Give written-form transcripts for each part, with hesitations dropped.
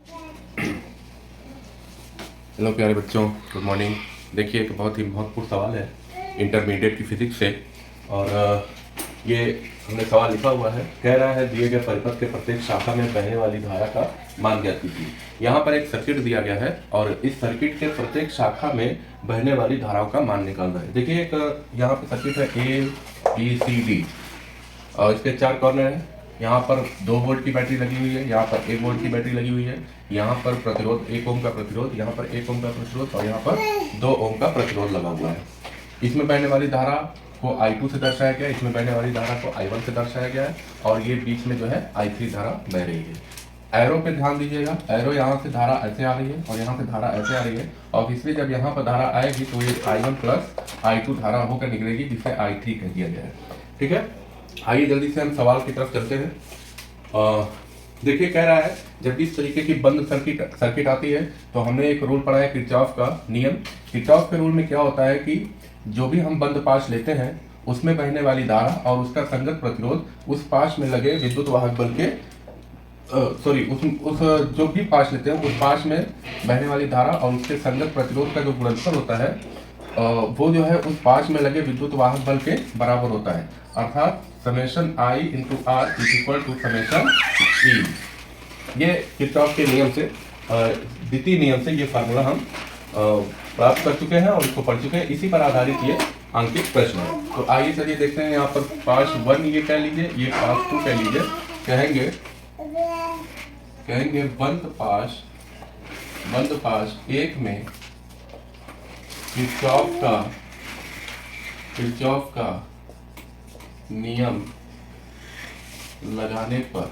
Hello प्यारे बच्चों, good morning. देखिए, एक बहुत ही महत्वपूर्ण सवाल है इंटरमीडिएट की फिजिक्स से। और ये हमने सवाल लिखा हुआ है, कह रहा है दिए गए परिपथ के प्रत्येक शाखा में बहने वाली धारा का मान ज्ञात कीजिए। यहाँ पर एक सर्किट दिया गया है और इस सर्किट के प्रत्येक शाखा में बहने वाली धाराओं का मान निकालना है। देखिए, एक यहाँ पर सर्किट है ए बी सी डी और इसके 4 कॉर्नर हैं। यहाँ पर 2 वोल्ट की बैटरी लगी हुई है, यहाँ पर 1 वोल्ट की बैटरी लगी हुई है, यहाँ पर प्रतिरोध 1 ओम का प्रतिरोध, यहाँ पर 1 ओम का प्रतिरोध और यहाँ पर 2 ओम का प्रतिरोध लगा हुआ है। इसमें बहने वाली धारा को I2 से दर्शाया गया है, इसमें बहने वाली धारा को I1 से दर्शाया गया है और ये बीच में जो है I3 धारा बह रही है। एरो पे ध्यान दीजिएगा, एरो यहाँ से धारा ऐसे आ रही है और यहाँ से धारा ऐसे आ रही है और इसलिए जब यहाँ पर धारा आएगी तो ये I1 प्लस I2 धारा होकर निकलेगी, जिसे I3 कह दिया गया है। ठीक है, आइए जल्दी से हम सवाल की तरफ चलते हैं। देखिए, कह रहा है जब इस तरीके की बंद सर्किट आती है तो हमने एक रूल पढ़ा है किरचॉफ का नियम। किरचॉफ के रूल में क्या होता है कि जो भी हम बंद पाश लेते हैं उसमें बहने वाली धारा और उसका संगत प्रतिरोध उस पाश में लगे विद्युत वाहक बल के उस जो भी पाश लेते हैं उस पाश में बहने वाली धारा और उसके संगत प्रतिरोध का जो गुणनफल होता है वो जो है उस पाश में लगे विद्युत वाहक बल के बराबर होता है, अर्थात summation I into R is equal to summation E. ये किरचॉफ के नियम से, द्वितीय नियम से ये फार्मूला हम प्राप्त कर चुके हैं और इसको पढ़ चुके हैं। इसी पर आधारित ये अंकित प्रश्न है। तो आइए चलिए देखते हैं। यहाँ पर पाश 1 ये कह लीजिए, ये पाश 2 कह लीजिए। कहेंगे बंद पाश 1 में किरचॉफ का नियम लगाने पर,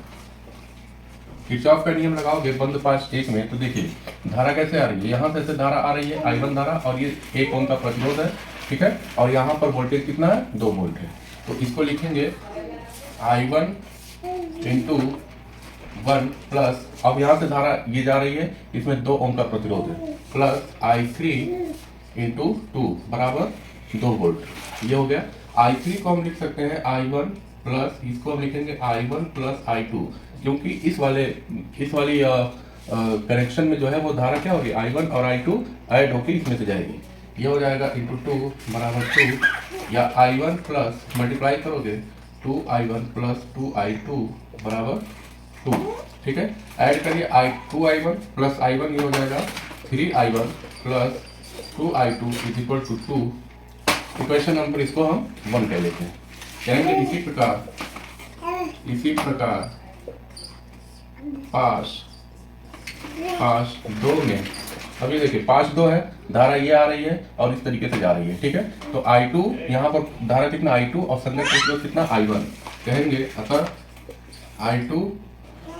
किरचॉफ का नियम लगाओगे बंद पाश 1 में तो देखिए धारा कैसे आ रही है, यहाँ से ऐसे धारा आ रही है I1 धारा और ये 1 ओम का प्रतिरोध है। ठीक है, और यहाँ पर वोल्टेज कितना है, 2 वोल्ट है। तो इसको लिखेंगे I1 इंटू 1 प्लस, अब यहाँ से धारा ये जा रही है, इसमें 2 ओम का प्रतिरोध है, प्लस I3 इंटू 2 बराबर 2 वोल्ट। ये हो गया। I3 को हम लिख सकते हैं I1 प्लस, इसको हम लिखेंगे I1 प्लस I2, क्योंकि इस वाली कनेक्शन में जो है वो धारा क्या होगी, I1 और I2 ऐड होकर इसमें से जाएगी। ये हो जाएगा इंटू 2 बराबर 2, या I1 प्लस मल्टीप्लाई करोगे 2I1 प्लस 2I2 बराबर 2। ठीक है, ऐड करिए 2I1 प्लस I1, ये हो जाएगा 3I1 plus 2I2 is equal to 2। Equation number इसको हम 1 कह लेते हैं। कहेंगे इसी प्रकार पाश 2 में, अभी देखिए पाश 2 है, धारा ये आ रही है और इस तरीके से जा रही है। ठीक है, तो I2 यहाँ पर धारा कितना I2 और संगत प्रतिरोध कितना I1। कहेंगे अतः I2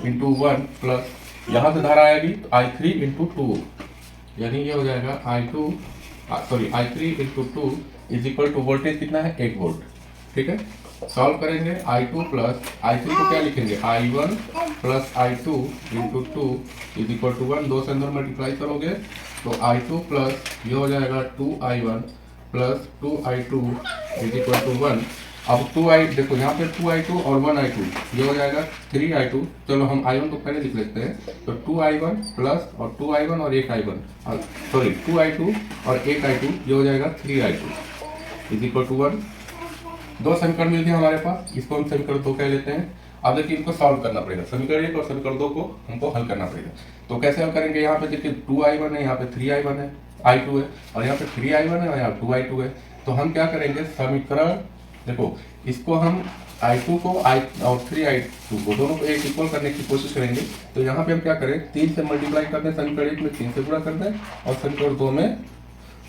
इंटू 1 प्लस, यहाँ से धारा आएगी तो I3 इंटू 2, यानी ये हो जाएगा I3 into 2 is equal to voltage कितना है, 1 वोल्ट। ठीक है, सॉल्व करेंगे I2 प्लस I3 को क्या लिखेंगे, I1 plus I2 into 2 is equal to 1। 2 से अंदर मल्टीप्लाई करोगे तो I2 प्लस ये हो जाएगा 2I1 plus 2I2 is equal to 1। अब 2I देखो यहाँ पे 2I2 और 1I2, ये हो जाएगा 3I2। चलो हम I1 को पहले लिख लेते हैं, तो 2I1 प्लस और 2I1 और 1I1 सॉरी 2I2 और 1I2, ये हो जाएगा 3I2 इज इक्वल टू 1। 2 समीकरण मिल गए हमारे पास, इसको हम समीकरण 2 कह लेते हैं। अब देखिए इनको सॉल्व करना पड़ेगा, समीकरण 1 और समीकरण 2 को हमको हल करना पड़ेगा। तो कैसे हल करेंगे, यहाँ पे देखिए 2I1 है, यहाँ पे 3I1 है, I2 है और यहाँ पे 3I1 है और यहाँ 2I2 है। तो हम क्या करेंगे, समीकरण देखो इसको हम I2 को और 3I2 को दोनों को एक इक्वल करने की कोशिश करेंगे। तो यहाँ पे हम क्या करें, 3 से मल्टीप्लाई कर दें, समीकरण 1 में 3 से गुणा कर दें और समीकरण 2 में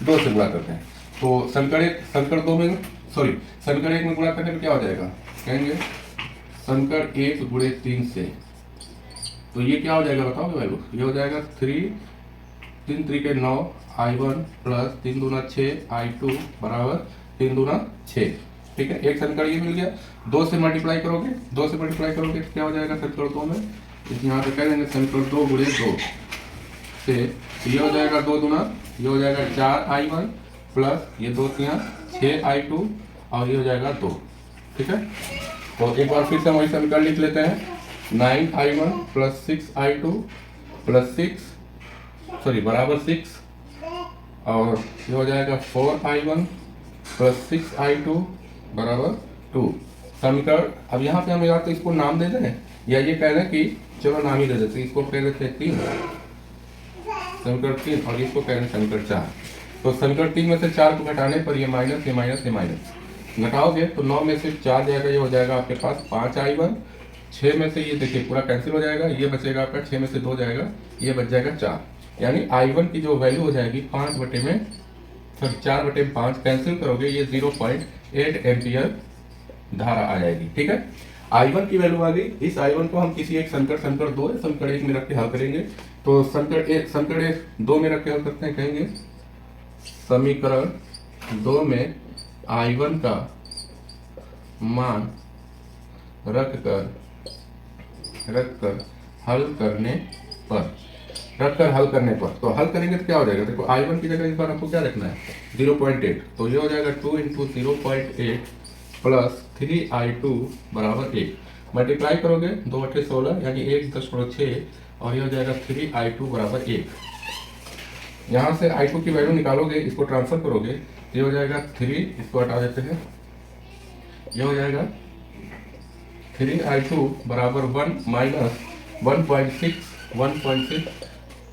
2 से गुणा कर दें। तो समीकरण 2 में समीकरण 1 में गुणा करने में क्या हो जाएगा, कहेंगे समीकरण 1 गुणे 3 से, तो ये क्या हो जाएगा बताओगे वैल्यू, ये हो जाएगा 3 3 के 9 I1 प्लस 3 दूना 6 I2 बराबर 3 दूना 6। ठीक है, एक समीकरण ये मिल गया। 2 से मल्टीप्लाई करोगे तो क्या हो जाएगा समीकरण 2 में, यहाँ पे कह देंगे समीकरण 2 गुणे 2 से, ये हो जाएगा 2 दूना, ये हो जाएगा 4I1 प्लस ये 2 3 6I2 और ये हो जाएगा 2। ठीक है, तो एक बार फिर से हम वही समीकरण लिख लेते हैं, 9I1 plus 6I2 plus 6 sorry बराबर 6 और ये हो जाएगा 4i1 प्लस 6i2 बराबर 2। समीकरण अब यहाँ पे हम या तो इसको नाम दे दें या ये कह दें कि चलो नाम ही दे देते, इसको कह देते हैं 3 समीकरण 3 और इसको कह दें समीकरण 4। तो समीकरण 3 में से 4 को घटाने पर ये माइनस ये माइनस ये माइनस घटाओगे तो 9 में से 4 जाएगा, ये हो जाएगा आपके पास 5i1। 6 में से ये देखिए पूरा कैंसिल हो जाएगा, ये बचेगा आपका 6 में से 2 जाएगा, ये बच जाएगा 4। यानी i1 की जो वैल्यू हो जाएगी 4 बटे में 5 कैंसिल करोगे ये 0.8 एम्पियर धारा आ जाएगी। ठीक है, i1 की वैल्यू आ गई। इस i1 को हम किसी एक समीकरण 2 या समीकरण 1 में रख के हल करेंगे। तो समीकरण 2 में रख के हल करते हैं, कहेंगे समीकरण 2 में i1 का मान रख कर हल करने पर तो हल करेंगे तो क्या हो जाएगा, देखो i1 की जगह इस बार आपको क्या रखना है 0.8, तो ये हो जाएगा 2 इंटू 0.8 प्लस 3i2 बराबर 1। मल्टीप्लाई करोगे 2 बटे 16 यानी 1.6 और ये हो जाएगा 3i2 बराबर 1। यहाँ से i2 की वैल्यू निकालोगे, इसको ट्रांसफर करोगे, ये हो जाएगा 3, इसको हटा देते हैं, ये हो जाएगा 3i2 बराबर 1 माइनस 1.6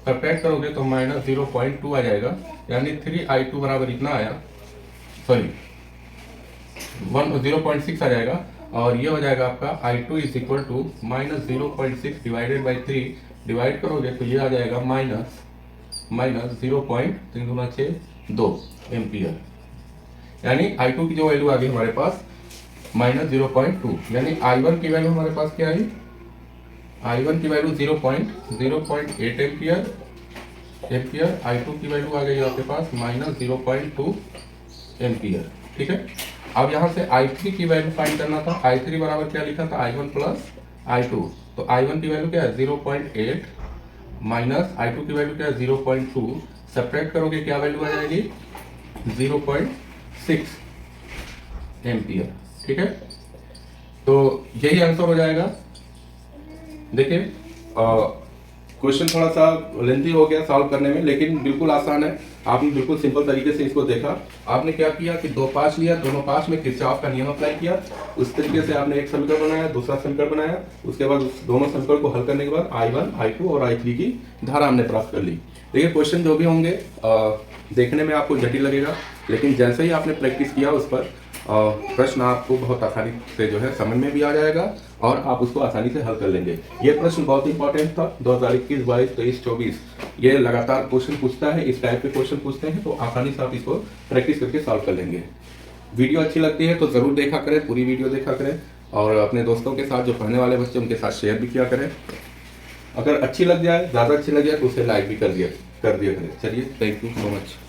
सब्ट्रैक्ट करोगे तो माइनस 0.2 आ जाएगा, यानी 3i2 बराबर इतना आया, सॉरी 0.6 आ जाएगा और ये हो जाएगा आपका i2 is equal to minus 0.6 divided by 3, divide करोगे तो ये आ जाएगा माइनस 0.3 एम्पियर। यानी i2 की जो वैल्यू आ गई हमारे पास माइनस 0.2, यानी i1 की वैल्यू हमारे पास क्या आई, i1 की वैल्यू 0.8 एम्पियर, i2 की वैल्यू आ गई आपके पास माइनस 0.2 एम्पियर। ठीक है, अब यहाँ से i3 की वैल्यू फाइंड करना था। i3 बराबर क्या लिखा था, i1 प्लस i2, तो i1 की वैल्यू क्या है 0.8 माइनस i2 की वैल्यू क्या है 0.2, सब्ट्रैक्ट करोगे क्या वैल्यू आ जाएगी 0.6 एम्पियर। ठीक है, तो यही आंसर हो जाएगा। देखिए क्वेश्चन थोड़ा सा लेंथी हो गया सॉल्व करने में, लेकिन बिल्कुल आसान है। आपने बिल्कुल सिंपल तरीके से इसको देखा। आपने क्या किया कि 2 पास लिया, दोनों पास में किरचॉफ का नियम अप्लाई किया, उस तरीके से आपने एक समीकरण बनाया, दूसरा समीकरण बनाया, उसके बाद उस दोनों समीकरण को हल करने के बाद i1, i2 और i3 की धारा हमने प्राप्त कर ली। देखिए क्वेश्चन जो भी होंगे देखने में आपको जटिल लगेगा, लेकिन जैसे ही आपने प्रैक्टिस किया उस पर प्रश्न आपको बहुत आसानी से जो है समझ में भी आ जाएगा और आप उसको आसानी से हल कर लेंगे। ये प्रश्न बहुत इंपॉर्टेंट था। 2021, 22, 23, 24 ये लगातार क्वेश्चन पूछता है, इस टाइप के क्वेश्चन पूछते हैं, तो आसानी से आप इसको प्रैक्टिस करके सॉल्व कर लेंगे। वीडियो अच्छी लगती है तो ज़रूर देखा करें, पूरी वीडियो देखा करें और अपने दोस्तों के साथ जो पढ़ने वाले बच्चे उनके साथ शेयर भी किया करें। अगर अच्छी लग जाए, ज़्यादा अच्छी लग जाए तो उसे लाइक भी कर दिया करें। चलिए, थैंक यू सो मच।